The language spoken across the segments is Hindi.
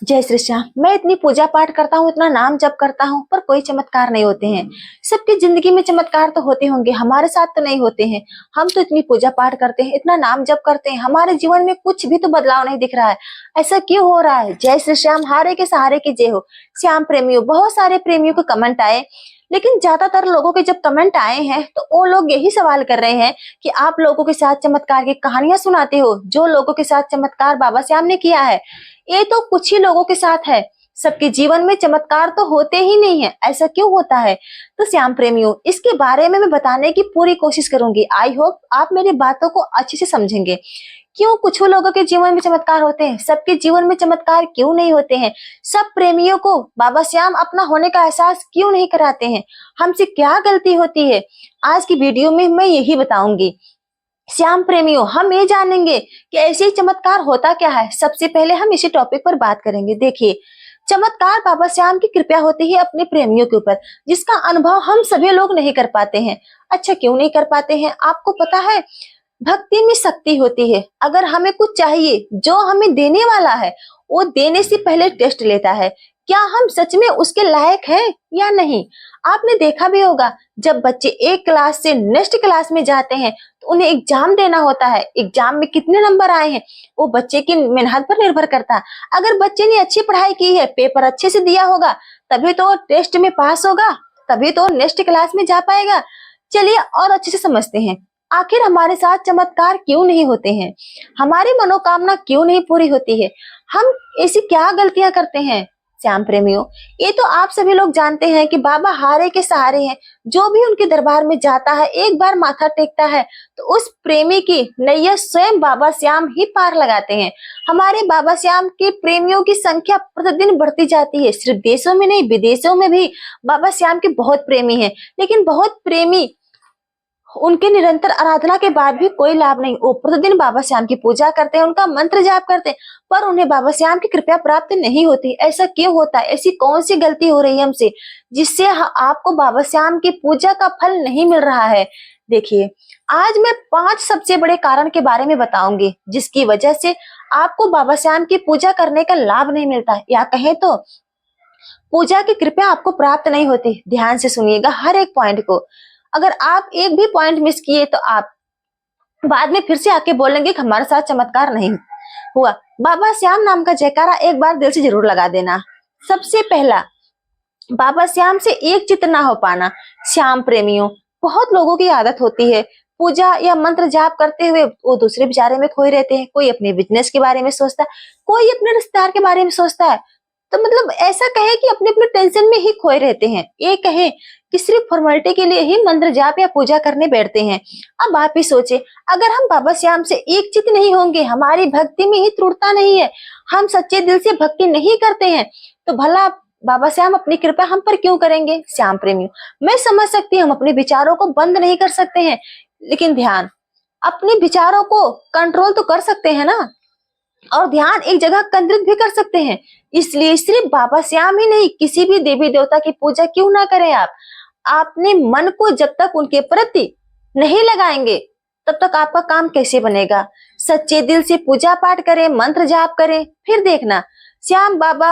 जय श्री श्याम। मैं इतनी पूजा पाठ करता हूँ, इतना नाम जप करता हूँ, पर कोई चमत्कार नहीं होते हैं। सबकी जिंदगी में चमत्कार तो होते होंगे, हमारे साथ तो नहीं होते हैं। हम तो इतनी पूजा पाठ करते हैं, इतना नाम जप करते हैं, हमारे जीवन में कुछ भी तो बदलाव नहीं दिख रहा है। ऐसा क्यों हो रहा है? जय श्री श्याम, हारे के सहारे की जय हो। श्याम प्रेमियों, बहुत सारे प्रेमियों के कमेंट आए, लेकिन ज्यादातर लोगों के जब कमेंट आए हैं तो वो लोग यही सवाल कर रहे हैं कि आप लोगों के साथ चमत्कार की कहानियां सुनाते हो। जो लोगों के साथ चमत्कार बाबा श्याम ने किया है, ये तो कुछ ही लोगों के साथ है, सबके जीवन में चमत्कार तो होते ही नहीं है। ऐसा क्यों होता है? तो श्याम प्रेमियों, इसके बारे में मैं बताने की पूरी कोशिश करूंगी। आई होप आप मेरी बातों को अच्छे से समझेंगे। क्यों कुछ लोगों के जीवन में चमत्कार होते हैं, सबके जीवन में चमत्कार क्यों नहीं होते हैं? सब प्रेमियों को बाबा श्याम अपना होने का एहसास क्यों नहीं कराते हैं? हमसे क्या गलती होती है? आज की वीडियो में मैं यही बताऊंगी। श्याम प्रेमियों, हम ये जानेंगे कि ऐसे ही चमत्कार होता क्या है। सबसे पहले हम इसी टॉपिक पर बात करेंगे। देखिए, चमत्कार बाबा श्याम की कृपा होती है अपने प्रेमियों के ऊपर, जिसका अनुभव हम सभी लोग नहीं कर पाते हैं। अच्छा, क्यों नहीं कर पाते हैं? आपको पता है, भक्ति में शक्ति होती है। अगर हमें कुछ चाहिए, जो हमें देने वाला है वो देने से पहले टेस्ट लेता है, क्या हम सच में उसके लायक हैं या नहीं। आपने देखा भी होगा, जब बच्चे एक क्लास से नेक्स्ट क्लास में जाते हैं तो उन्हें एग्जाम देना होता है। एग्जाम में कितने नंबर आए हैं वो बच्चे की मेहनत पर निर्भर करता है। अगर बच्चे ने अच्छी पढ़ाई की है, पेपर अच्छे से दिया होगा, तभी तो टेस्ट में पास होगा, तभी तो नेक्स्ट क्लास में जा पाएगा। चलिए और अच्छे से समझते हैं, आखिर हमारे साथ चमत्कार क्यों नहीं होते हैं, हमारी मनोकामना क्यों नहीं पूरी होती है, हम ऐसी क्या गलतियां करते हैं। श्याम प्रेमियों, ये तो आप सभी लोग जानते हैं कि बाबा हारे के सहारे हैं। जो भी उनके दरबार में जाता है, एक बार माथा टेकता है तो उस प्रेमी की नैया स्वयं बाबा श्याम ही पार लगाते हैं। हमारे बाबा श्याम के प्रेमियों की संख्या प्रतिदिन बढ़ती जाती है। सिर्फ देशों में नहीं, विदेशों में भी बाबा श्याम के बहुत प्रेमी हैं। लेकिन बहुत प्रेमी उनके निरंतर आराधना के बाद भी कोई लाभ नहीं। वो प्रतिदिन बाबा श्याम की पूजा करते हैं, उनका मंत्र जाप करते हैं, पर उन्हें बाबा श्याम की कृपा प्राप्त नहीं होती। ऐसा क्यों होता है? ऐसी कौन सी गलती हो रही है हमसे, जिससे आपको बाबा श्याम की पूजा का फल नहीं मिल रहा है? देखिए, आज मैं 5 सबसे बड़े कारण के बारे में बताऊंगी, जिसकी वजह से आपको बाबा श्याम की पूजा करने का लाभ नहीं मिलता, या कहें तो पूजा की कृपा आपको प्राप्त नहीं होती। ध्यान से सुनिएगा हर एक पॉइंट को। अगर आप एक भी पॉइंट मिस किए तो आप बाद में फिर से आके बोलेंगे कि हमारे साथ चमत्कार नहीं हुआ। बाबा श्याम नाम का जयकारा एक बार दिल से जरूर लगा देना। सबसे पहला, बाबा श्याम से एक चित ना हो पाना। श्याम प्रेमियों, बहुत लोगों की आदत होती है पूजा या मंत्र जाप करते हुए वो दूसरे विचारों में खोए रहते हैं। कोई अपने बिजनेस के बारे में सोचता है, कोई अपने रिश्तेदार के बारे में सोचता है। तो मतलब ऐसा कहे कि अपने अपने टेंशन में ही खोए रहते हैं। ये कहे कि सिर्फ फॉर्मेलिटी के लिए ही मंत्र जाप या पूजा करने बैठते हैं। अब आप ही सोचे, अगर हम बाबा श्याम से एक चित नहीं होंगे, हमारी भक्ति में ही त्रुटता नहीं है, हम सच्चे दिल से भक्ति नहीं करते हैं, तो भला बाबा श्याम अपनी कृपा हम पर क्यों करेंगे? श्याम प्रेमियों, मैं समझ सकती हूँ हम अपने विचारों को बंद नहीं कर सकते हैं, लेकिन ध्यान, अपने विचारों को कंट्रोल तो कर सकते हैं ना, और ध्यान एक जगह केंद्रित भी कर सकते हैं। इसलिए सिर्फ बाबा श्याम ही नहीं, किसी भी देवी देवता की पूजा क्यों ना करें आप। अपने मन को जब तक उनके प्रति नहीं लगाएंगे, तब तक आपका काम कैसे बनेगा? सच्चे दिल से पूजा पाठ करें, मंत्र जाप करें, फिर देखना श्याम बाबा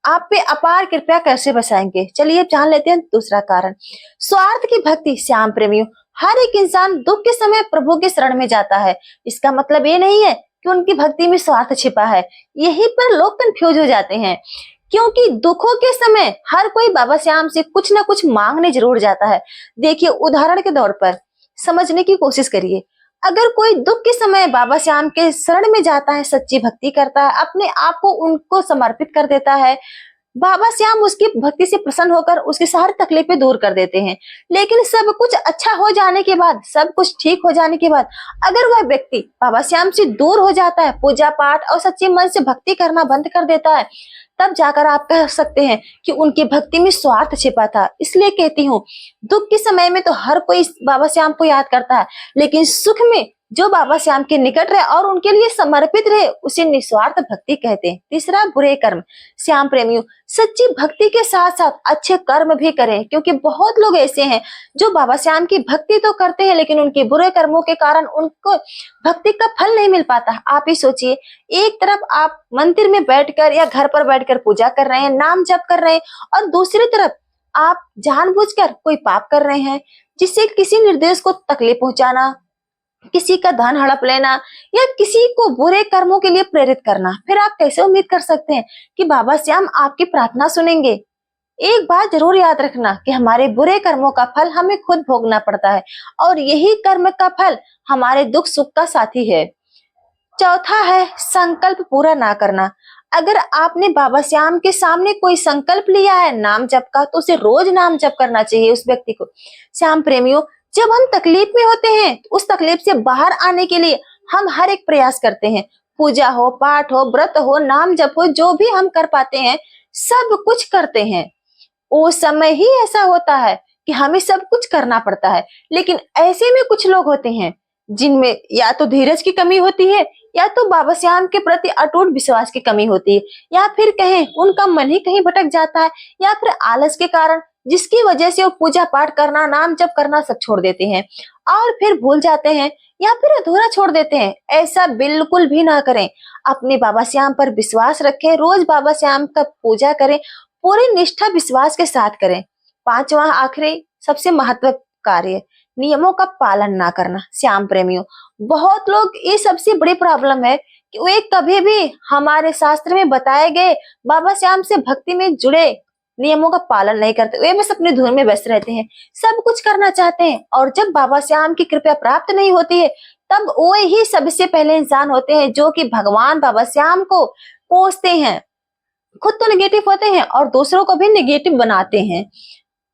आप पे अपार कृपया कैसे बसाएंगे। चलिए अब जान लेते हैं दूसरा कारण, स्वार्थ की भक्ति। श्याम प्रेमियों, हर एक इंसान दुख के समय प्रभु के शरण में जाता है। इसका मतलब ये नहीं है कि उनकी भक्ति में स्वार्थ छिपा है। यहीं पर लोग कंफ्यूज हो जाते हैं, क्योंकि दुखों के समय हर कोई बाबा श्याम से कुछ ना कुछ मांगने जरूर जाता है। देखिए, उदाहरण के तौर पर समझने की कोशिश करिए। अगर कोई दुख के समय बाबा श्याम के शरण में जाता है, सच्ची भक्ति करता है, अपने आप को उनको समर्पित कर देता है, बाबा श्याम उसकी भक्ति से प्रसन्न होकर उसकी सारी तकलीफें दूर कर देते हैं। लेकिन सब कुछ अच्छा हो जाने के बाद, सब कुछ ठीक हो जाने के बाद, अगर वह व्यक्ति बाबा श्याम से दूर हो जाता है, पूजा पाठ और सच्चे मन से भक्ति करना बंद कर देता है, तब जाकर आप कह सकते हैं कि उनकी भक्ति में स्वार्थ छिपा था। इसलिए कहती हूँ, दुख के समय में तो हर कोई बाबा श्याम को याद करता है, लेकिन सुख में जो बाबा श्याम के निकट रहे और उनके लिए समर्पित रहे उसे निस्वार्थ भक्ति कहते हैं। तीसरा, बुरे कर्म। श्याम प्रेमियों, सच्ची भक्ति के साथ साथ अच्छे कर्म भी करें, क्योंकि बहुत लोग ऐसे हैं जो बाबा श्याम की भक्ति तो करते हैं लेकिन उनके बुरे कर्मों के कारण उनको भक्ति का फल नहीं मिल पाता। आप ही सोचिए, एक तरफ आप मंदिर में बैठकर या घर पर बैठकर पूजा कर रहे हैं, नाम जप कर रहे हैं, और दूसरी तरफ आप जानबूझकर कोई पाप कर रहे हैं, जिससे किसी निर्दोष को तकलीफ पहुंचाना, किसी का धन हड़प लेना या किसी को बुरे कर्मों के लिए प्रेरित करना। फिर आप कैसे उम्मीद कर सकते हैं कि बाबा श्याम आपकी प्रार्थना सुनेंगे? एक बात जरूर याद रखना कि हमारे बुरे कर्मों का फल हमें खुद भोगना पड़ता है, और यही कर्म का फल हमारे दुख सुख का साथी है। चौथा है संकल्प पूरा ना करना। अगर आपने बाबा श्याम के सामने कोई संकल्प लिया है नाम जप का, तो उसे रोज नाम जप करना चाहिए उस व्यक्ति को। श्याम प्रेमियों, जब हम तकलीफ में होते हैं तो उस तकलीफ से बाहर आने के लिए हम हर एक प्रयास करते हैं। पूजा हो, पाठ हो, व्रत हो, नाम जप हो, जो भी हम कर पाते हैं सब कुछ करते हैं। उस समय ही ऐसा होता है कि हमें सब कुछ करना पड़ता है। लेकिन ऐसे में कुछ लोग होते हैं जिनमें या तो धीरज की कमी होती है, या तो बाबा श्याम के प्रति अटूट विश्वास की कमी होती है, या फिर कहें उनका मन ही कहीं भटक जाता है, या फिर आलस के कारण, जिसकी वजह से वो पूजा पाठ करना, नाम जप करना सब छोड़ देते हैं और फिर भूल जाते हैं या फिर अधूरा छोड़ देते हैं। ऐसा बिल्कुल भी ना करें। अपने बाबा श्याम पर विश्वास रखें, रोज बाबा श्याम का पूजा करें, पूरी निष्ठा विश्वास के साथ करें। पांचवा आखिरी सबसे महत्वपूर्ण कार्य, नियमों का पालन ना करना। श्याम प्रेमियों, बहुत लोग, ये सबसे बड़ी प्रॉब्लम है कि वे कभी भी हमारे शास्त्र में बताए गए बाबा श्याम से भक्ति में जुड़े नियमों का पालन नहीं करते। वे बस अपने धुन में व्यस्त रहते हैं, सब कुछ करना चाहते हैं, और जब बाबा श्याम की कृपा प्राप्त नहीं होती है तब वो ही सबसे पहले इंसान होते हैं जो कि भगवान बाबा श्याम को कोसते हैं। खुद तो नेगेटिव होते हैं और दूसरों को भी नेगेटिव बनाते हैं।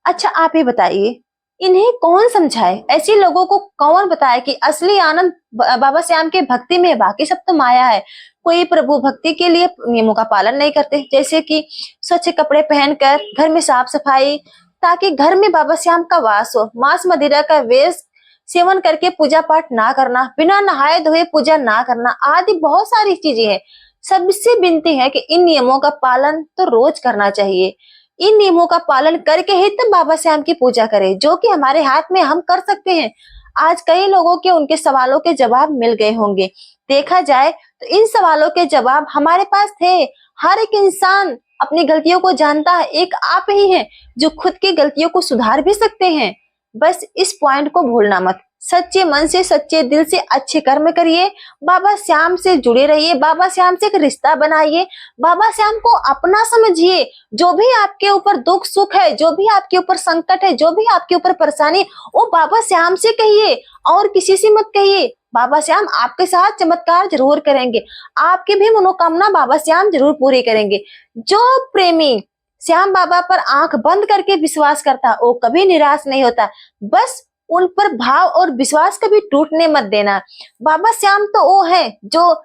अच्छा, आप ही बताइए, इन्हें कौन समझाए? ऐसे लोगों को कौन बताए कि असली आनंद बाबा श्याम के भक्ति में, बाकी सब तो माया है। कोई प्रभु भक्ति के लिए नियमों का पालन नहीं करते, जैसे कि स्वच्छ कपड़े पहनकर, घर में साफ सफाई, ताकि घर में बाबा श्याम का वास हो, मांस मदिरा का वेश सेवन करके पूजा पाठ ना करना, बिना नहाए धोए पूजा ना करना, आदि बहुत सारी चीजें हैं। सबसे विनती है कि इन नियमों का पालन तो रोज करना चाहिए। इन नियमों का पालन करके ही तब बाबा श्याम की पूजा करें, जो कि हमारे हाथ में हम कर सकते हैं। आज कई लोगों के उनके सवालों के जवाब मिल गए होंगे। देखा जाए तो इन सवालों के जवाब हमारे पास थे। हर एक इंसान अपनी गलतियों को जानता है, एक आप ही हैं जो खुद की गलतियों को सुधार भी सकते हैं। बस इस पॉइंट को भूलना मत। सच्चे मन से, सच्चे दिल से अच्छे कर्म करिए, बाबा श्याम से जुड़े रहिए, बाबा श्याम से एक रिश्ता बनाइए, बाबा श्याम को अपना समझिए। जो भी आपके ऊपर दुख सुख है, जो भी आपके ऊपर संकट है, जो भी आपके ऊपर परेशानी, वो बाबा श्याम से कहिए और किसी से मत कहिए। बाबा श्याम आपके साथ चमत्कार जरूर करेंगे, आपकी भी मनोकामना बाबा श्याम जरूर पूरी करेंगे। जो प्रेमी श्याम बाबा पर आंख बंद करके विश्वास करता, वो कभी निराश नहीं होता। बस उन पर भाव और विश्वास कभी टूटने मत देना। बाबा श्याम तो वो है जो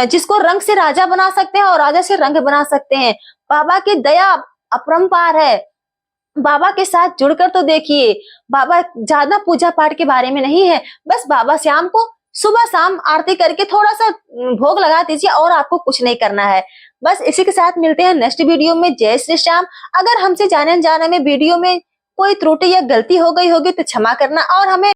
जिसको रंग से राजा बना सकते हैं और राजा से रंग बना सकते हैं। बाबा की दया अपरंपार है। बाबा के साथ जुड़कर तो देखिए, बाबा ज्यादा पूजा पाठ के बारे में नहीं है, बस बाबा श्याम को सुबह शाम आरती करके थोड़ा सा भोग लगा दीजिए और आपको कुछ नहीं करना है। बस इसी के साथ मिलते हैं नेक्स्ट वीडियो में। जय श्री श्याम। अगर हमसे जाने अनजाने में वीडियो में कोई त्रुटि या गलती हो गई होगी तो क्षमा करना, और हमें